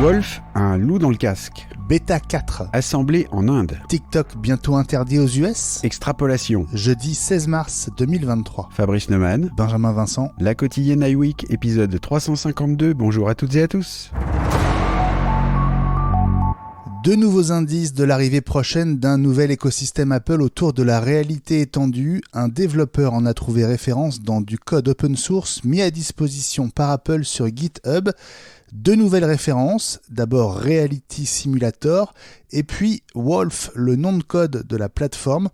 Wolf, un loup dans le casque. Bêta 4. Assemblé en Inde. TikTok bientôt interdit aux US. Extrapolation. Jeudi 16 mars 2023. Fabrice Neumann. Benjamin Vincent. La quotidienne iWeek, épisode 352. Bonjour à toutes et à tous. Deux nouveaux indices de l'arrivée prochaine d'un nouvel écosystème Apple autour de la réalité étendue. Un développeur en a trouvé référence dans du code open source mis à disposition par Apple sur GitHub. Deux nouvelles références, d'abord Reality Simulator et puis Wolf, le nom de code de la plateforme.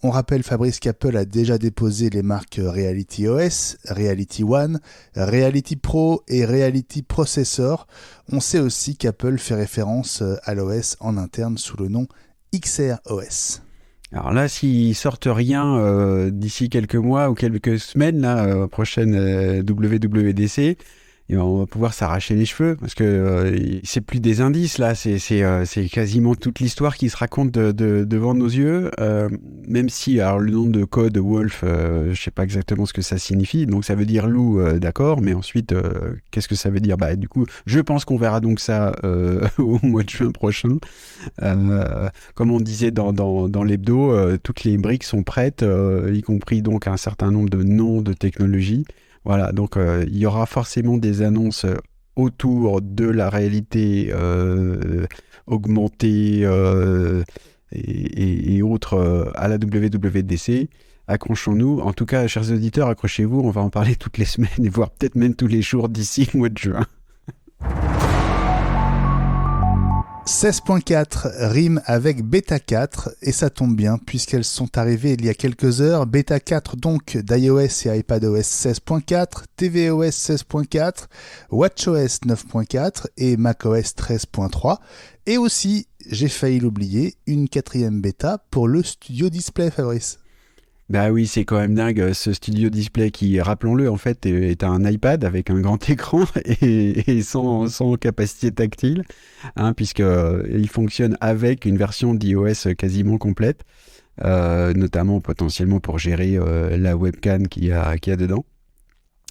On rappelle, Fabrice, qu'Apple a déjà déposé les marques Reality OS, Reality One, Reality Pro et Reality Processor. On sait aussi qu'Apple fait référence à l'OS en interne sous le nom XROS. Alors là, s'ils sortent rien d'ici quelques mois ou quelques semaines, prochaine WWDC, et on va pouvoir s'arracher les cheveux parce que c'est plus des indices là, c'est quasiment toute l'histoire qui se raconte devant nos yeux. Même si alors le nom de code Wolf, je sais pas exactement ce que ça signifie. Donc ça veut dire loup, d'accord, mais ensuite qu'est-ce que ça veut dire ? Bah du coup, je pense qu'on verra donc ça au mois de juin prochain. Comme on disait dans l'hebdo, toutes les briques sont prêtes, y compris donc un certain nombre de noms de technologies. Voilà, donc il y aura forcément des annonces autour de la réalité augmentée et autres à la WWDC. Accrochons-nous. En tout cas, chers auditeurs, accrochez-vous, on va en parler toutes les semaines et voire peut-être même tous les jours d'ici le mois de juin. 16.4 rime avec Bêta 4 et ça tombe bien puisqu'elles sont arrivées il y a quelques heures. Bêta 4 donc d'iOS et iPadOS 16.4, tvOS 16.4, watchOS 9.4 et macOS 13.3 et aussi, j'ai failli l'oublier, une quatrième bêta pour le Studio Display, Fabrice. Bah oui, c'est quand même dingue, ce Studio Display qui, rappelons-le, en fait, est un iPad avec un grand écran et sans capacité tactile, puisque il fonctionne avec une version d'iOS quasiment complète, notamment potentiellement pour gérer la webcam qu'il y a dedans.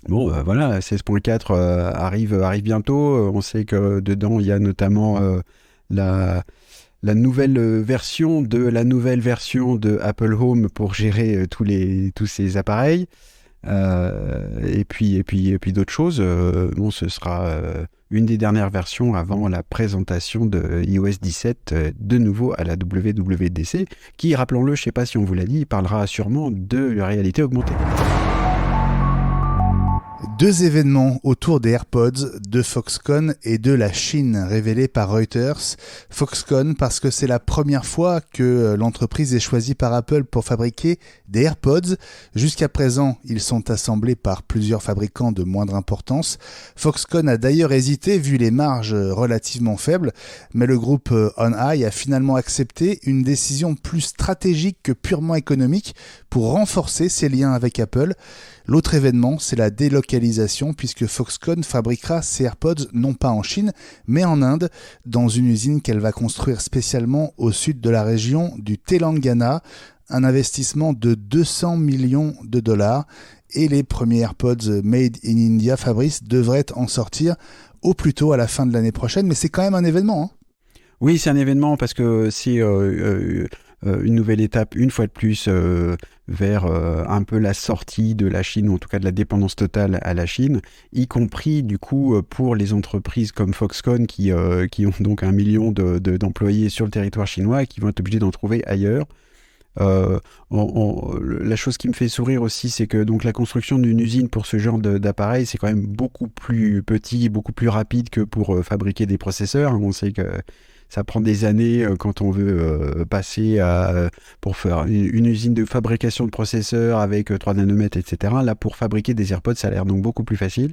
Bon, voilà, 16.4 arrive bientôt. On sait que dedans, il y a notamment la nouvelle version de Apple Home pour gérer tous ces appareils, et puis d'autres choses. Ce sera une des dernières versions avant la présentation de iOS 17 de nouveau à la WWDC, qui, rappelons-le, je ne sais pas si on vous l'a dit, parlera sûrement de la réalité augmentée. Deux événements autour des AirPods, de Foxconn et de la Chine, révélés par Reuters. Foxconn parce que c'est la première fois que l'entreprise est choisie par Apple pour fabriquer des AirPods. Jusqu'à présent, ils sont assemblés par plusieurs fabricants de moindre importance. Foxconn a d'ailleurs hésité vu les marges relativement faibles, mais le groupe On Eye a finalement accepté une décision plus stratégique que purement économique pour renforcer ses liens avec Apple. L'autre événement, c'est la délocalisation puisque Foxconn fabriquera ses AirPods non pas en Chine, mais en Inde, dans une usine qu'elle va construire spécialement au sud de la région du Telangana. Un investissement de 200 millions de dollars et les premiers AirPods made in India, Fabrice, devraient en sortir au plus tôt à la fin de l'année prochaine, mais c'est quand même un événement. Oui, c'est un événement parce que c'est une nouvelle étape, une fois de plus, vers un peu la sortie de la Chine, ou en tout cas de la dépendance totale à la Chine, y compris du coup pour les entreprises comme Foxconn qui ont donc 1 million d'employés sur le territoire chinois et qui vont être obligés d'en trouver ailleurs. La chose qui me fait sourire aussi, c'est que donc la construction d'une usine pour ce genre d'appareil, c'est quand même beaucoup plus petit, beaucoup plus rapide que pour fabriquer des processeurs. On sait que ça prend des années quand on veut passer pour faire une usine de fabrication de processeurs avec 3 nanomètres, etc. Là, pour fabriquer des AirPods, ça a l'air donc beaucoup plus facile.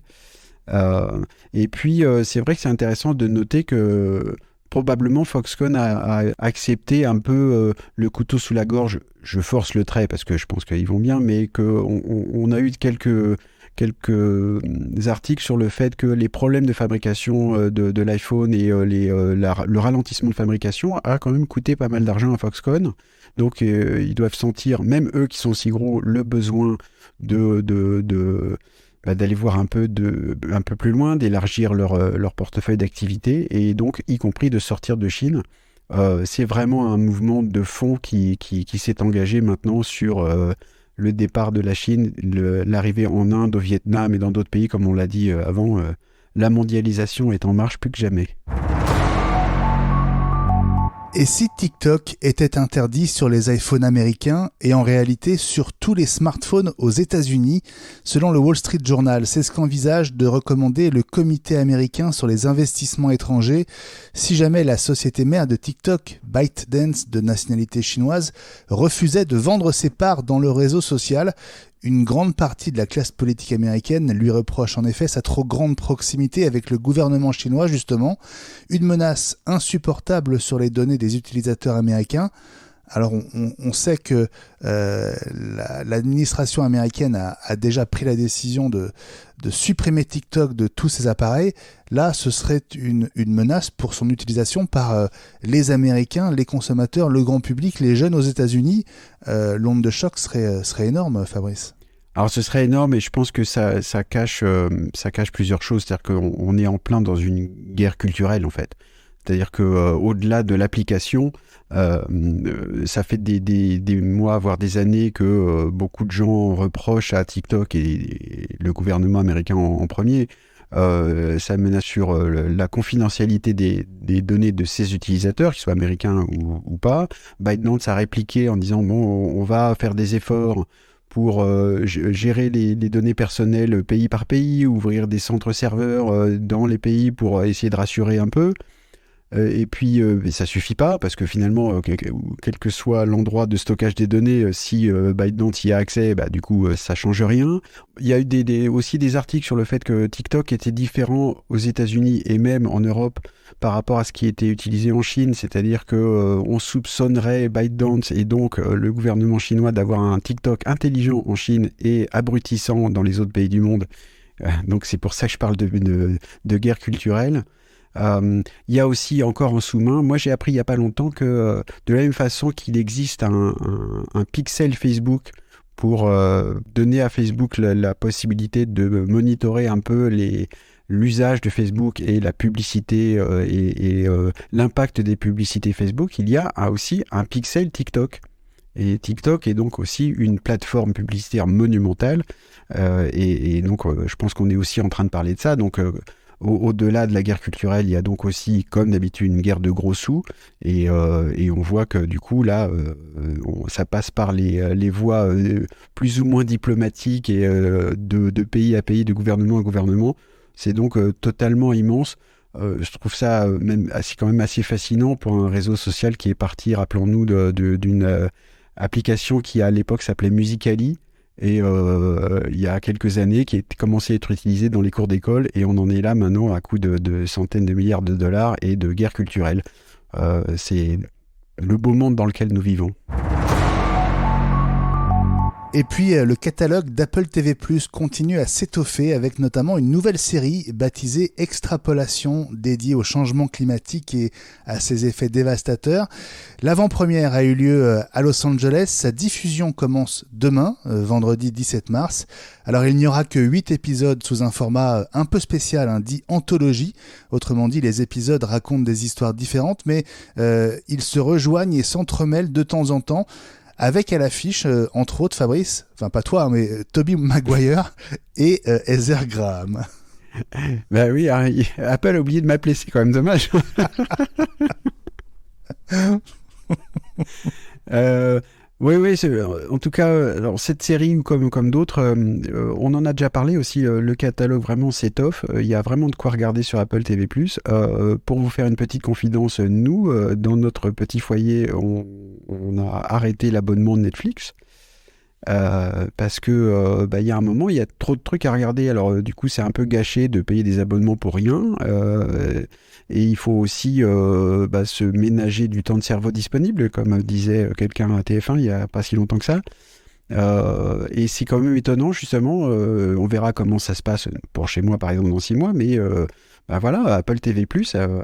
Et puis, c'est vrai que c'est intéressant de noter que probablement Foxconn a accepté un peu le couteau sous la gorge. Je force le trait parce que je pense qu'ils vont bien, mais qu'on a eu quelques articles sur le fait que les problèmes de fabrication de l'iPhone et le ralentissement de fabrication a quand même coûté pas mal d'argent à Foxconn. Donc ils doivent sentir, même eux qui sont si gros, le besoin de d'aller voir un peu plus loin, d'élargir leur portefeuille d'activités et donc y compris de sortir de Chine. C'est vraiment un mouvement de fond qui s'est engagé maintenant sur le départ de la Chine, l'arrivée en Inde, au Vietnam et dans d'autres pays, comme on l'a dit avant. La mondialisation est en marche plus que jamais. Et si TikTok était interdit sur les iPhones américains et en réalité sur tous les smartphones aux États-Unis, selon le Wall Street Journal, c'est ce qu'envisage de recommander le comité américain sur les investissements étrangers si jamais la société mère de TikTok, ByteDance de nationalité chinoise, refusait de vendre ses parts dans le réseau social. Une grande partie de la classe politique américaine lui reproche en effet sa trop grande proximité avec le gouvernement chinois justement, une menace insupportable sur les données des utilisateurs américains. Alors on sait que l'administration américaine a déjà pris la décision de supprimer TikTok de tous ses appareils. Là, ce serait une menace pour son utilisation par les Américains, les consommateurs, le grand public, les jeunes aux États-Unis. L'onde de choc serait énorme, Fabrice. Alors ce serait énorme et je pense que ça cache plusieurs choses. C'est-à-dire qu'on est en plein dans une guerre culturelle en fait. C'est-à-dire qu'au-delà de l'application, ça fait des mois, voire des années que beaucoup de gens reprochent à TikTok et le gouvernement américain en premier. Ça menace sur la confidentialité des données de ses utilisateurs, qu'ils soient américains ou pas. ByteDance a répliqué en disant bon, on va faire des efforts pour gérer les données personnelles pays par pays, ouvrir des centres serveurs dans les pays pour essayer de rassurer un peu. Et puis, ça suffit pas, parce que finalement, quel que soit l'endroit de stockage des données, si ByteDance y a accès, du coup, ça change rien. Il y a eu aussi des articles sur le fait que TikTok était différent aux États-Unis et même en Europe par rapport à ce qui était utilisé en Chine, c'est-à-dire que on soupçonnerait ByteDance et donc le gouvernement chinois d'avoir un TikTok intelligent en Chine et abrutissant dans les autres pays du monde. Donc c'est pour ça que je parle de guerre culturelle. Il y a aussi encore en sous-main, moi j'ai appris il n'y a pas longtemps que de la même façon qu'il existe un pixel Facebook pour donner à Facebook la possibilité de monitorer un peu l'usage de Facebook et la publicité et l'impact des publicités Facebook, il y a aussi un pixel TikTok. Et TikTok est donc aussi une plateforme publicitaire monumentale et donc je pense qu'on est aussi en train de parler de ça. Donc au-delà de la guerre culturelle, il y a donc aussi, comme d'habitude, une guerre de gros sous. Et on voit que du coup, là, ça passe par les voies plus ou moins diplomatiques et de pays à pays, de gouvernement à gouvernement. C'est donc totalement immense. Je trouve ça quand même assez fascinant pour un réseau social qui est parti, rappelons-nous, d'une application qui à l'époque s'appelait Musical.ly. Et il y a quelques années, qui a commencé à être utilisé dans les cours d'école, et on en est là maintenant à coût de centaines de milliards de dollars et de guerre culturelle. C'est le beau monde dans lequel nous vivons. Et puis le catalogue d'Apple TV+ continue à s'étoffer avec notamment une nouvelle série baptisée Extrapolation, dédiée au changement climatique et à ses effets dévastateurs. L'avant-première a eu lieu à Los Angeles. Sa diffusion commence demain, vendredi 17 mars. Alors il n'y aura que 8 épisodes sous un format un peu spécial, dit anthologie. Autrement dit, les épisodes racontent des histoires différentes, mais ils se rejoignent et s'entremêlent de temps en temps. Avec à l'affiche, entre autres, Fabrice, enfin pas toi, mais Tobey Maguire et Heather Graham. Ben oui, Apple a oublié de m'appeler, c'est quand même dommage. Oui, en tout cas, alors cette série, comme d'autres, on en a déjà parlé aussi, le catalogue vraiment s'étoffe, il y a vraiment de quoi regarder sur Apple TV+. Pour vous faire une petite confidence, nous, dans notre petit foyer, on a arrêté l'abonnement de Netflix, parce que y a un moment, il y a trop de trucs à regarder, alors du coup c'est un peu gâché de payer des abonnements pour rien, et il faut aussi se ménager du temps de cerveau disponible, comme disait quelqu'un à TF1 il n'y a pas si longtemps que ça. Et c'est quand même étonnant, justement, on verra comment ça se passe pour chez moi par exemple dans 6 mois, mais Apple TV+,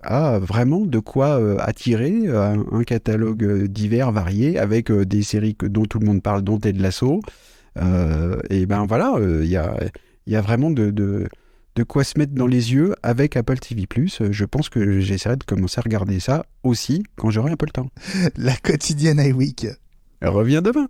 a vraiment de quoi attirer un catalogue divers, varié, avec des séries dont tout le monde parle, dont Ted Lasso. Il Il y a vraiment de quoi se mettre dans les yeux avec Apple TV+. Je pense que j'essaierai de commencer à regarder ça aussi quand j'aurai un peu le temps. La quotidienne iWeek. Reviens demain.